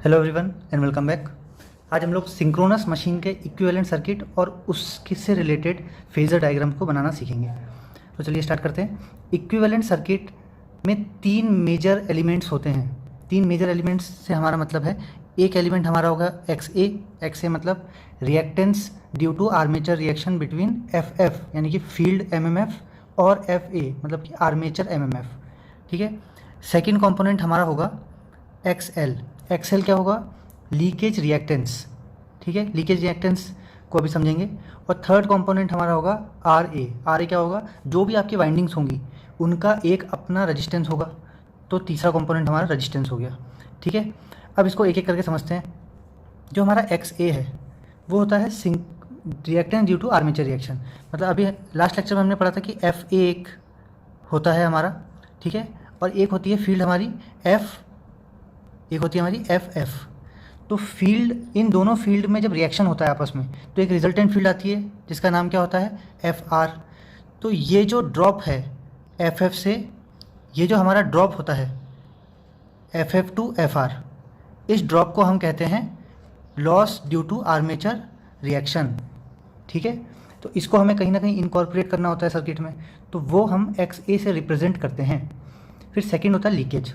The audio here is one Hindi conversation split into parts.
Hello everyone and welcome back. आज हम लोग सिंक्रोनस मशीन के इक्विवेलेंट सर्किट और उसके से रिलेटेड फेजर डायग्राम को बनाना सीखेंगे। तो चलिए स्टार्ट करते हैं। इक्विवेलेंट सर्किट में तीन मेजर एलिमेंट्स होते हैं। तीन मेजर एलिमेंट्स से हमारा मतलब है, एक एलिमेंट हमारा होगा एक्स ए मतलब reactance due to armature reaction between F F यानी कि फील्ड एमएमएफ और एफ ए मतलब कि आर्मेचर एमएमएफ। ठीक है। सेकेंड कंपोनेंट हमारा होगा एक्सएल। एक्सएल क्या होगा? Leakage reactance. ठीक है, लीकेज रिएक्टेंस को अभी समझेंगे। और थर्ड कंपोनेंट हमारा होगा आर ए। आर ए क्या होगा? जो भी आपकी वाइंडिंग्स होंगी उनका एक अपना रेजिस्टेंस होगा। तो तीसरा कंपोनेंट हमारा रेजिस्टेंस हो गया। ठीक है, अब इसको एक एक करके समझते हैं। जो हमारा एक्स ए है वो होता है reactance due to armature reaction. मतलब अभी लास्ट लेक्चर में हमने पढ़ा था कि एफ ए एक होता है हमारा, ठीक है, और एक होती है फील्ड हमारी एक होती है हमारी एफ एफ। तो फील्ड, इन दोनों फील्ड में जब रिएक्शन होता है आपस में तो एक रिजल्टेंट फील्ड आती है जिसका नाम क्या होता है? F R. तो ये जो ड्रॉप है एफ एफ से, ये जो हमारा ड्रॉप होता है F F to F R, इस ड्रॉप को हम कहते हैं loss due to armature reaction. ठीक है, तो इसको हमें कहीं ना कहीं इनकॉर्पोरेट करना होता है सर्किट में, तो वो हम एक्स ए से रिप्रेजेंट करते हैं। फिर सेकेंड होता है लीकेज।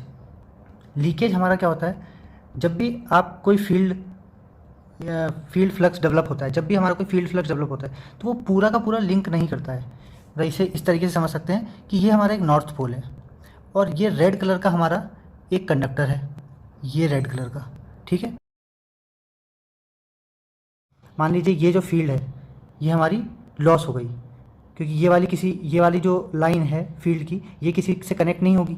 लीकेज हमारा क्या होता है? जब भी आप कोई फील्ड फ्लक्स डेवलप होता है, जब भी हमारा कोई फील्ड फ्लक्स डेवलप होता है तो वो पूरा का पूरा लिंक नहीं करता है। वैसे इस तरीके से समझ सकते हैं कि ये हमारा एक नॉर्थ पोल है और ये रेड कलर का हमारा एक कंडक्टर है, ये रेड कलर का। ठीक है, मान लीजिए ये जो फील्ड है ये हमारी लॉस हो गई, क्योंकि ये वाली जो लाइन है फील्ड की, ये किसी से कनेक्ट नहीं होगी।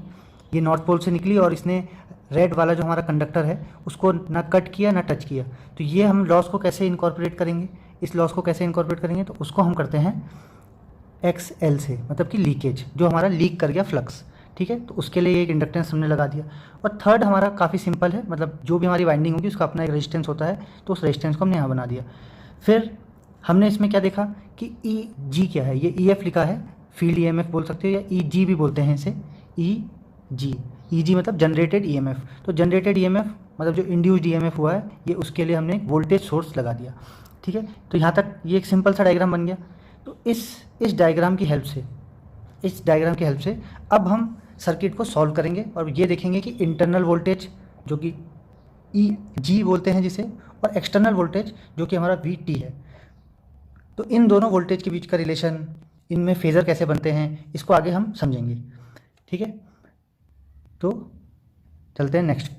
ये नॉर्थ पोल से निकली और इसने रेड वाला जो हमारा कंडक्टर है उसको ना कट किया ना टच किया। तो ये हम लॉस को कैसे इनकॉर्पोरेट करेंगे? इस लॉस को कैसे इनकॉर्पोरेट करेंगे? तो उसको हम करते हैं एक्स एल से, मतलब कि लीकेज, जो हमारा लीक कर गया फ्लक्स। ठीक है, तो उसके लिए एक इंडक्टेंस हमने लगा दिया। और थर्ड हमारा काफ़ी सिंपल है, मतलब जो भी हमारी वाइंडिंग होगी उसका अपना एक रेजिस्टेंस होता है, तो उस रेजिस्टेंस को हमने यहाँ बना दिया। फिर हमने इसमें क्या देखा कि ई जी क्या है? ये ई एफ लिखा है, फील्ड ई एम एफ बोल सकते हो या ई जी भी बोलते हैं इसे, ई जी मतलब जनरेटेड ई एम एफ। तो जनरेटेड ई एम एफ मतलब जो इंड्यूस्ड ई एम एफ हुआ है, ये उसके लिए हमने एक वोल्टेज सोर्स लगा दिया। ठीक है, तो यहाँ तक ये एक सिंपल सा डायग्राम बन गया। तो इस डायग्राम की हेल्प से अब हम सर्किट को सॉल्व करेंगे और ये देखेंगे कि इंटरनल वोल्टेज जो कि ई जी बोलते हैं जिसे, और एक्सटर्नल वोल्टेज जो कि हमारा वी टी है, तो इन दोनों वोल्टेज के बीच का रिलेशन, इनमें फेज़र कैसे बनते हैं, इसको आगे हम समझेंगे। ठीक है, तो चलते हैं नेक्स्ट।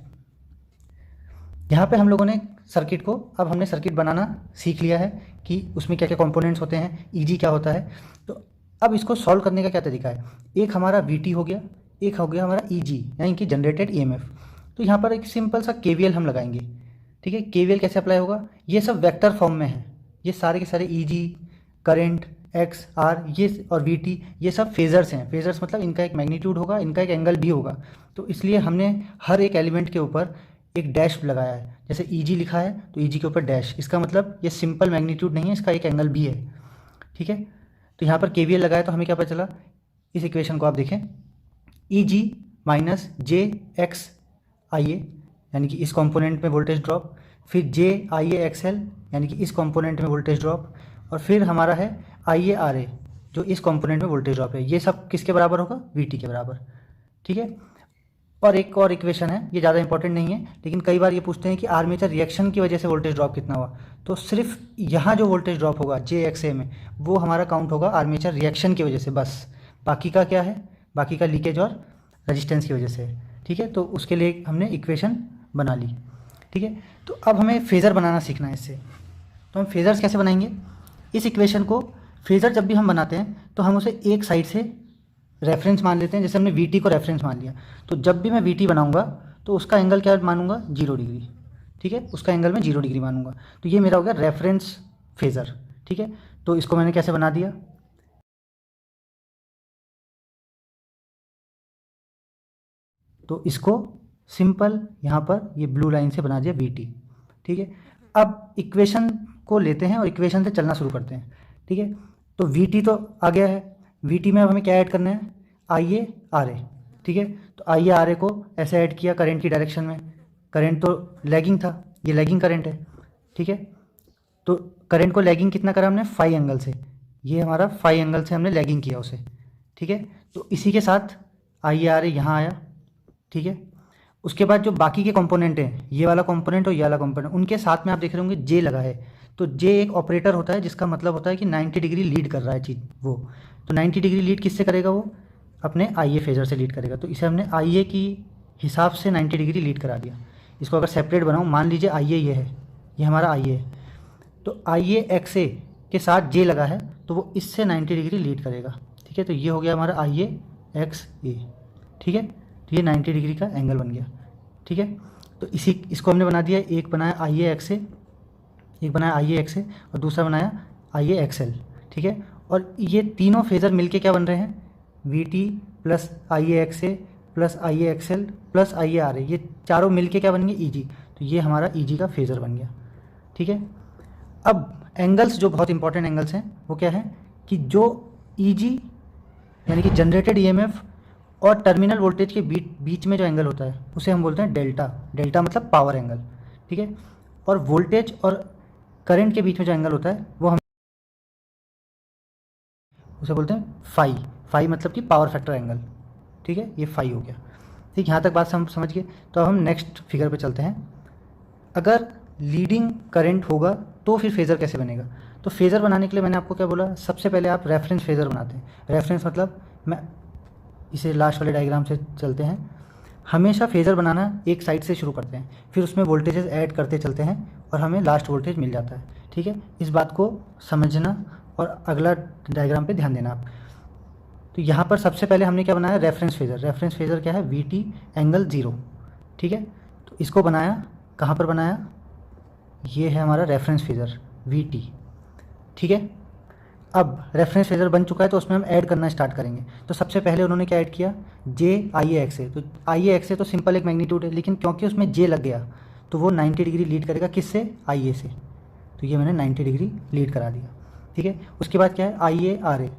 यहाँ पे हम लोगों ने सर्किट को, अब हमने सर्किट बनाना सीख लिया है कि उसमें क्या क्या कंपोनेंट्स होते हैं, ईजी क्या होता है। तो अब इसको सॉल्व करने का क्या तरीका है? एक हमारा वीटी हो गया, एक हो गया हमारा ईजी यानी कि जनरेटेड ईएमएफ। तो यहाँ पर एक सिंपल सा केवीएल हम लगाएंगे। ठीक है, केवीएल कैसे अप्लाई होगा? ये सब वेक्टर फॉर्म में है, ये सारे के सारे ईजी, करंट, एक्स आर, ये और वी टी, ये सब फेजर्स हैं। फेजर्स मतलब इनका एक मैग्नीट्यूड होगा, इनका एक एंगल भी होगा। तो इसलिए हमने हर एक एलिमेंट के ऊपर एक डैश लगाया है। जैसे ईजी लिखा है तो ईजी के ऊपर डैश, इसका मतलब ये सिंपल मैग्नीट्यूड नहीं है, इसका एक एंगल भी है। ठीक है, तो यहाँ पर केवीएल लगाया तो हमें क्या पता चला? इस इक्वेशन को आप देखें, ई जी माइनस जे एक्स आई ए यानी कि इस कंपोनेंट में वोल्टेज ड्रॉप, फिर जे आई ए एक्स एल यानी कि इस कंपोनेंट में वोल्टेज ड्रॉप, और फिर हमारा है आई ए आर ए जो इस कंपोनेंट में वोल्टेज ड्रॉप है। ये सब किसके बराबर होगा? वी टी के बराबर। ठीक है, और एक और इक्वेशन है, ये ज़्यादा इंपॉर्टेंट नहीं है, लेकिन कई बार ये पूछते हैं कि आर्मेचर रिएक्शन की वजह से वोल्टेज ड्रॉप कितना हुआ। तो सिर्फ यहाँ जो वोल्टेज ड्रॉप होगा जे एक्स ए में, वो हमारा काउंट होगा आर्मेचर रिएक्शन की वजह से बस। बाकी का क्या है? बाकी का लीकेज और रजिस्टेंस की वजह से है। ठीक है, तो उसके लिए हमने इक्वेशन बना ली। ठीक है, तो अब हमें फेज़र बनाना सीखना है इससे। तो हम फेज़र्स कैसे बनाएंगे? इस इक्वेशन को, फेज़र जब भी हम बनाते हैं तो हम उसे एक साइड से रेफरेंस मान लेते हैं। जैसे हमने वी टी को रेफरेंस मान लिया, तो जब भी मैं वी टी बनाऊंगा तो उसका एंगल क्या मानूंगा? 0 डिग्री। ठीक है, उसका एंगल मैं 0 डिग्री मानूंगा। तो ये मेरा हो गया रेफरेंस फेज़र। ठीक है, तो इसको मैंने कैसे बना दिया? तो इसको सिंपल यहाँ पर ये ब्लू लाइन से बना दिया वी टी। ठीक है, अब इक्वेशन को लेते हैं और इक्वेशन से चलना शुरू करते हैं। ठीक है, तो वी टी तो आ गया है, वी टी में अब हमें क्या ऐड करना है? आई ए आर ए। ठीक है, तो आई ए आर ए को ऐसे ऐड किया करंट की डायरेक्शन में, करंट तो लैगिंग था, ये लैगिंग करंट है, ठीक है। तो करंट को लैगिंग कितना करा हमने, 5 एंगल से, ये हमारा 5 एंगल से हमने लैगिंग किया उसे, ठीक है। तो इसी के साथ आइए आ रहे यहाँ आया, ठीक है। उसके बाद जो बाकी के कंपोनेंट हैं, ये वाला कंपोनेंट और ये वाला कंपोनेंट, उनके साथ में आप देख रहे होंगे जे लगा है। तो जे एक ऑपरेटर होता है जिसका मतलब होता है कि 90 डिग्री लीड कर रहा है चीज़ वो। तो 90 डिग्री लीड किससे करेगा, वो अपने आई ए फेजर से लीड करेगा। तो इसे हमने आई ए की हिसाब से 90 डिग्री लीड करा दिया। इसको अगर सेपरेट बनाऊँ, मान लीजिए आई ए ये है, ये हमारा आई ए है, तो आई ए एक्स ए के साथ जे लगा है तो वो इससे 90 डिग्री लीड करेगा, ठीक है। तो ये हो गया हमारा आई ए एक्स ए, ठीक है। तो ये 90 डिग्री का एंगल बन गया, ठीक है। तो इसको हमने बना दिया, एक बनाया आई ए एक्स ए, एक बनाया आई ए एक्स ए और दूसरा बनाया आई ए एक्स एल, ठीक है। और ये तीनों फेज़र मिलके क्या बन रहे हैं, V T plus I A X A plus I A X L plus I A R A, ये चारों मिलके क्या बन गए, ई जी। तो ये हमारा ई जी का फेज़र बन गया, ठीक है। अब एंगल्स जो बहुत इंपॉर्टेंट एंगल्स हैं वो क्या है कि जो ई जी यानी कि जनरेटेड ई एम एफ और टर्मिनल वोल्टेज के बीच में जो एंगल होता है उसे हम बोलते हैं डेल्टा। डेल्टा मतलब पावर एंगल, ठीक है। और वोल्टेज और करंट के बीच में जो एंगल होता है वो हम उसे बोलते हैं फाई। फाई मतलब कि पावर फैक्टर एंगल, ठीक है। ये फाई हो गया, ठीक। यहाँ तक बात हम समझ गए। तो अब हम नेक्स्ट फिगर पे चलते हैं। अगर लीडिंग करंट होगा तो फिर फेज़र कैसे बनेगा। तो फेज़र बनाने के लिए मैंने आपको क्या बोला, सबसे पहले आप रेफरेंस फेज़र बनाते हैं। रेफरेंस मतलब, मैं इसे लास्ट वाले डायग्राम से चलते हैं। हमेशा फेज़र बनाना एक साइड से शुरू करते हैं, फिर उसमें वोल्टेजेस ऐड करते चलते हैं और हमें लास्ट वोल्टेज मिल जाता है, ठीक है। इस बात को समझना और अगला डायग्राम पे ध्यान देना आप। तो यहाँ पर सबसे पहले हमने क्या बनाया, रेफरेंस फेज़र। रेफरेंस फेज़र क्या है, वी टी एंगल 0, ठीक है। तो इसको बनाया, कहाँ पर बनाया, ये है हमारा रेफरेंस फेज़र वी टी, ठीक है। अब रेफरेंस फेज़र बन चुका है तो उसमें हम ऐड करना स्टार्ट करेंगे। तो सबसे पहले उन्होंने क्या ऐड किया, जे आई ए एक्स ए। तो आई ए एक्स ए तो सिंपल एक मैग्नीट्यूड है, लेकिन क्योंकि उसमें जे लग गया तो वो 90 डिग्री लीड करेगा, किससे, आई ए से। तो ये मैंने 90 डिग्री लीड करा दिया, ठीक है। उसके बाद क्या है, आई ए आर ए,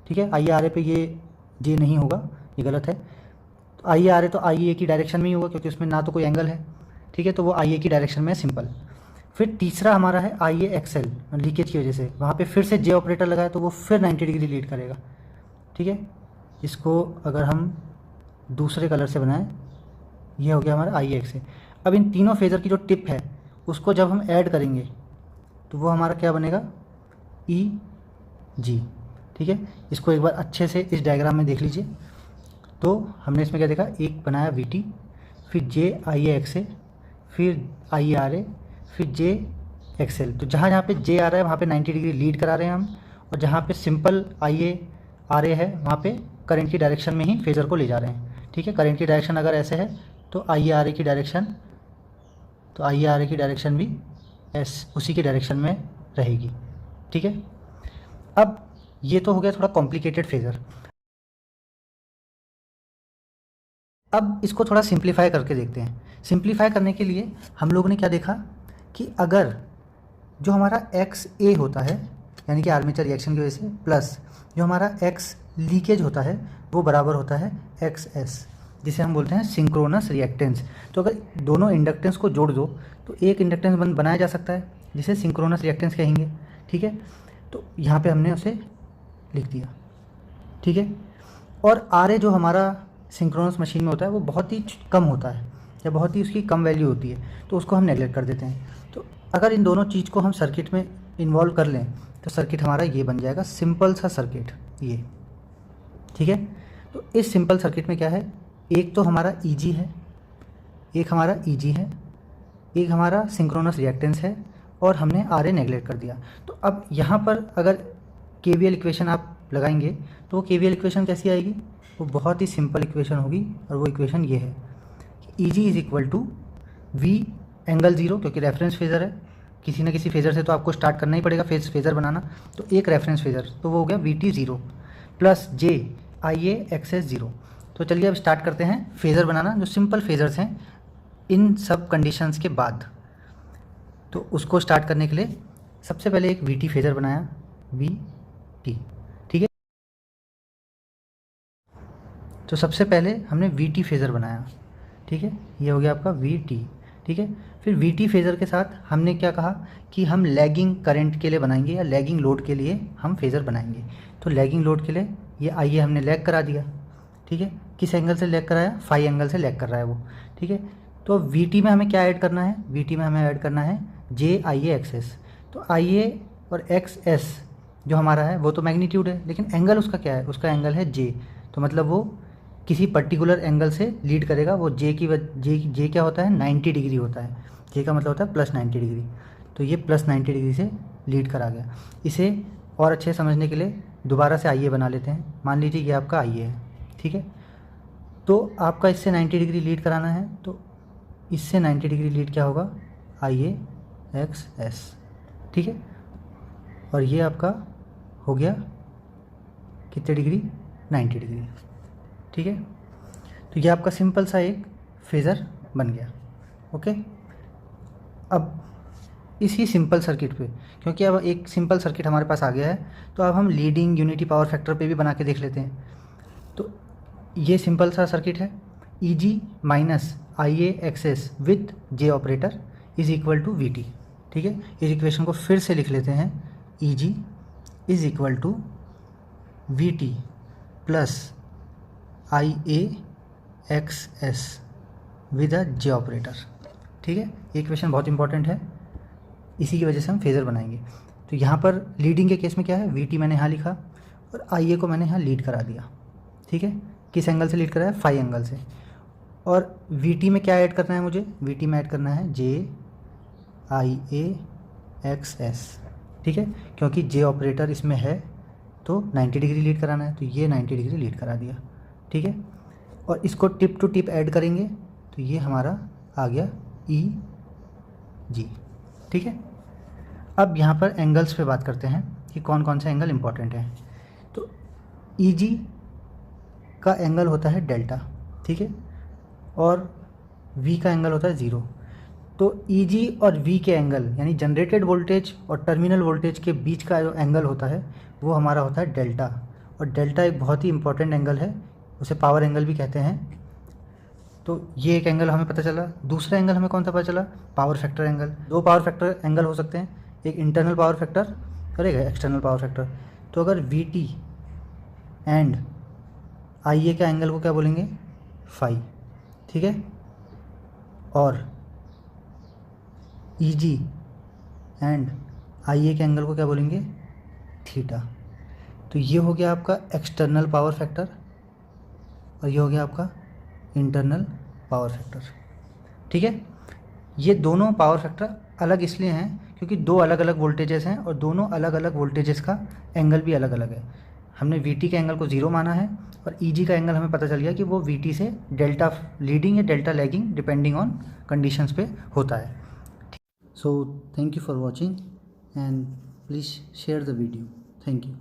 ठीक है। आई ए आर ए पे ये जे नहीं होगा, ये गलत है। तो आई ए आर ए तो आई ए की डायरेक्शन में ही होगा क्योंकि उसमें ना तो कोई एंगल है, ठीक है। तो वो आई ए की डायरेक्शन में है, सिंपल। फिर तीसरा हमारा है आई ए एक्स एल, लीकेज की वजह से वहाँ पे फिर से जे ऑपरेटर लगाए तो वो फिर 90 डिग्री लीड करेगा, ठीक है। इसको अगर हम दूसरे कलर से बनाएं, ये हो गया हमारा आई ए एक्स ए। अब इन तीनों फेज़र की जो टिप है उसको जब हम ऐड करेंगे तो वो हमारा क्या बनेगा, ई जी, ठीक है। इसको एक बार अच्छे से इस डायग्राम में देख लीजिए। तो हमने इसमें क्या देखा, एक बनाया वी टी, फिर जे आई ए एक्स ए, फिर आई ए आर ए, फिर जे एक्सएल। तो जहाँ जहाँ पे जे आ रहा है वहाँ पे 90 डिग्री लीड करा रहे हैं हम, और जहाँ पे सिंपल आई ए आर ए है वहाँ पे करंट की डायरेक्शन में ही फेज़र को ले जा रहे हैं, ठीक है। करंट की डायरेक्शन अगर ऐसे है तो आई ए आर ए की डायरेक्शन, तो आई ए आर ए की डायरेक्शन भी उसी की डायरेक्शन में रहेगी, ठीक है। अब ये तो हो गया थोड़ा कॉम्प्लिकेटेड फेज़र। अब इसको थोड़ा सिंप्लीफाई करके देखते हैं। सिंप्लीफाई करने के लिए हम लोगों ने क्या देखा कि अगर जो हमारा एक्स ए होता है यानी कि आर्मेचर रिएक्शन की वजह से, प्लस जो हमारा एक्स लीकेज होता है वो बराबर होता है एक्स एस, जिसे हम बोलते हैं सिंक्रोनस रिएक्टेंस। तो अगर दोनों इंडक्टेंस को जोड़ दो तो एक इंडक्टेंस बनाया जा सकता है जिसे सिंक्रोनस रिएक्टेंस कहेंगे, ठीक है। तो यहाँ पे हमने उसे लिख दिया, ठीक है। और आर ए जो हमारा सिंक्रोनस मशीन में होता है वो बहुत ही कम होता है या बहुत ही उसकी कम वैल्यू होती है, तो उसको हम नेगलेक्ट कर देते हैं। तो अगर इन दोनों चीज़ को हम सर्किट में इन्वॉल्व कर लें तो सर्किट हमारा ये बन जाएगा, सिंपल सा सर्किट ये, ठीक है। तो इस सिंपल सर्किट में क्या है, एक तो हमारा ई जी है, एक हमारा ई जी है, एक हमारा सिंक्रोनस रिएक्टेंस है, और हमने आर ए नेगलेक्ट कर दिया। तो अब यहाँ पर अगर के वी एल इक्वेशन आप लगाएंगे तो वो के वी एल इक्वेशन कैसी आएगी, वो बहुत ही सिंपल इक्वेशन होगी, और वो इक्वेशन ये है कि E G is equal to V angle 0, क्योंकि रेफरेंस फेज़र है, किसी न किसी फेज़र से तो आपको स्टार्ट करना ही पड़ेगा फेज़र बनाना। तो एक रेफरेंस फेज़र, तो वो हो गया we T 0 plus J I A X S 0। तो चलिए अब स्टार्ट करते हैं फेज़र बनाना, जो सिंपल फेज़र्स हैं इन सब कंडीशंस के बाद। तो उसको स्टार्ट करने के लिए सबसे पहले एक वी टी फेज़र बनाया, वी टी, ठीक है। तो सबसे पहले हमने वी टी फेज़र बनाया, ठीक है, ये हो गया आपका वी टी। ठीक है। फिर वीटी फेज़र के साथ हमने क्या कहा कि हम लैगिंग करंट के लिए बनाएंगे या लैगिंग लोड के लिए हम फेज़र बनाएंगे। तो लैगिंग लोड के लिए ये आइए हमने लैग करा दिया, ठीक है। किस एंगल से लैग कराया? फाई एंगल से लैग कर रहा है वो, ठीक है। तो वीटी में हमें क्या ऐड करना है? वीटी में हमें ऐड करना है जे आई ए एक्स एस। तो आई ए और एक्स एस जो हमारा है वो तो मैग्नीट्यूड है, लेकिन एंगल उसका क्या है? उसका एंगल है जे। तो मतलब वो किसी पर्टिकुलर एंगल से लीड करेगा। वो जे की जे क्या होता है? 90 डिग्री होता है। जे का मतलब होता है प्लस 90 डिग्री। तो ये प्लस 90 डिग्री से लीड करा गया। इसे और अच्छे समझने के लिए दोबारा से आइए बना लेते हैं। मान लीजिए ये आपका आइए है, ठीक है। तो आपका इससे 90 डिग्री लीड कराना है, तो इससे 90 डिग्री लीड क्या होगा? आई ए एक्स एस, ठीक है। और ये आपका हो गया कितने डिग्री? 90 डिग्री, ठीक है। तो ये आपका सिंपल सा एक फेज़र बन गया, ओके। अब इसी सिंपल सर्किट पे, क्योंकि अब एक सिंपल सर्किट हमारे पास आ गया है, तो अब हम लीडिंग यूनिटी पावर फैक्टर पे भी बना के देख लेते हैं। तो ये सिंपल सा सर्किट है, E G minus I A X S with J operator is equal to V T, ठीक है। इस इक्वेशन को फिर से लिख लेते हैं, E G is equal to V T plus I A X S with a J operator, ठीक है। ये इक्वेशन बहुत इंपॉर्टेंट है, इसी की वजह से हम फेज़र बनाएंगे। तो यहाँ पर लीडिंग के केस में क्या है? वी टी मैंने यहाँ लिखा और आई ए को मैंने यहाँ लीड करा दिया, ठीक है। किस एंगल से लीड करा है? फाई एंगल से। और वी टी में क्या ऐड करना है मुझे? वी टी में ऐड करना है जे आई ए एक्स एस, ठीक है। क्योंकि जे ऑपरेटर इसमें है तो 90 डिग्री लीड कराना है, तो ये 90 डिग्री लीड करा दिया, ठीक है। और इसको टिप टू टिप ऐड करेंगे तो ये हमारा आ गया ई जी, ठीक है। अब यहाँ पर एंगल्स पे बात करते हैं कि कौन कौन से एंगल इंपॉर्टेंट हैं। तो ई जी का एंगल होता है डेल्टा, ठीक है, और वी का एंगल होता है 0। तो ई जी और वी के एंगल यानी जनरेटेड वोल्टेज और टर्मिनल वोल्टेज के बीच का जो एंगल होता है वो हमारा होता है डेल्टा। और डेल्टा एक बहुत ही इंपॉर्टेंट एंगल है, उसे पावर एंगल भी कहते हैं। तो ये एक एंगल हमें पता चला। दूसरा एंगल हमें कौन सा पता चला? Power factor angle. दो पावर फैक्टर एंगल हो सकते हैं, एक इंटरनल पावर फैक्टर और एक एक्सटर्नल पावर फैक्टर। तो अगर वी टी एंड आई ए का एंगल को क्या बोलेंगे? फाई, ठीक है। और ई जी एंड आई ए के एंगल को क्या बोलेंगे? थीटा। तो ये हो गया आपका एक्सटर्नल पावर फैक्टर और ये हो गया आपका इंटरनल पावर फैक्टर, ठीक है। ये दोनों पावर फैक्टर अलग इसलिए हैं क्योंकि दो अलग अलग वोल्टेजेस हैं और दोनों अलग अलग वोल्टेजेस का एंगल भी अलग अलग है। हमने वी टी के एंगल को 0 माना है और ई जी का एंगल हमें पता चल गया कि वो वी टी से डेल्टा लीडिंग या delta lagging depending on conditions पे होता है। So thank you for watching and please share the video. Thank you.